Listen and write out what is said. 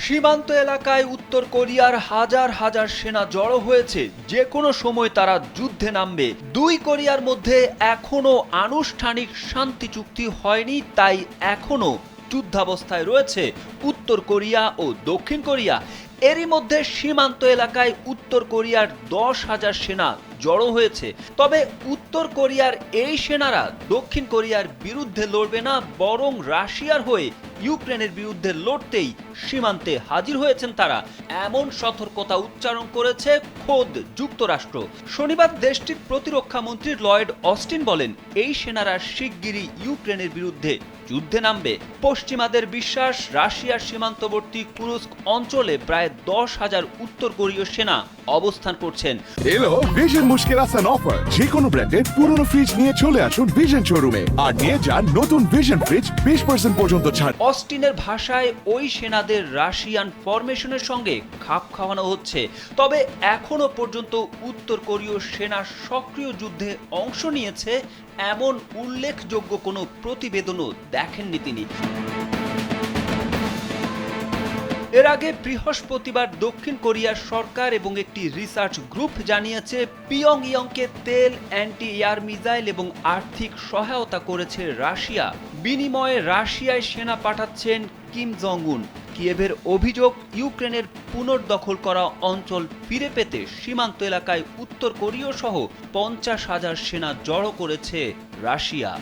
সীমান্ত এলাকায় উত্তর কোরিয়ার হাজার হাজার সেনা জড়ো হয়েছে। যে কোনো সময় তারা যুদ্ধে নামবে। দুই কোরিয়ার মধ্যে এখনো আনুষ্ঠানিক শান্তি চুক্তি হয়নি, তাই এখনো যুদ্ধাবস্থায় রয়েছে উত্তর কোরিয়া ও দক্ষিণ কোরিয়া। এরই মধ্যে সীমান্ত এলাকায় উত্তর কোরিয়ার 10,000 সেনা জড়ো হয়েছে। তবে উত্তর কোরিয়ার এই সেনারা দক্ষিণ কোরিয়ার বিরুদ্ধে লড়বে না, বরং রাশিয়ার হয়ে ইউক্রেনের বিরুদ্ধে লড়তেই সীমান্তে হাজির হয়েছেন তারা, এমন সতর্কতা উচ্চারণ করেছে খোদ যুক্তরাষ্ট্র। শনিবার দেশটির প্রতিরক্ষা মন্ত্রী লয়েড অস্টিন বলেন, এই সেনারা শিগগিরই ইউক্রেনের বিরুদ্ধে যুদ্ধে নামবে। পশ্চিমাদের বিশ্বাস, রাশিয়ার সীমান্তবর্তী কুরস্ক অঞ্চলে প্রায় 10,000 উত্তর কোরীয় সেনা অবস্থান করছেন। এলো ভিশন মুশকিল আসান অফার। যে কোনো ব্র্যান্ডের পুরনো ফ্রিজ নিয়ে চলে আসুন ভিশন শোরুমে আর নিয়ে যান নতুন ভিশন ফ্রিজ 20% পর্যন্ত ছাড়। অস্টিনের ভাষায় ওই সেনাদের রাশিয়ান ফরমেশনের সঙ্গে খাপ খাওয়ানো হচ্ছে। তবে এখনো পর্যন্ত উত্তর কোরীয় সেনা সক্রিয় যুদ্ধে অংশ নিয়েছে এমন উল্লেখযোগ্য কোনো প্রতিবেদনও দেখেননি তিনি। এর আগে বৃহস্পতিবার দক্ষিণ কোরিয়ার সরকার এবং একটি রিসার্চ গ্রুপ জানিয়েছে, পিয়ংইয়ংকে তেল, অ্যান্টি এয়ার মিসাইল এবং আর্থিক সহায়তা করেছে রাশিয়া। বিনিময়ে রাশিয়ায় সেনা পাঠাচ্ছেন কিম জং উন। কিয়েভের অভিযোগ, ইউক্রেনের পুনর্দখল করা অঞ্চল ফিরে পেতে সীমান্ত এলাকায় উত্তর কোরীয় সহ 50,000 সেনা জড়ো করেছে রাশিয়া।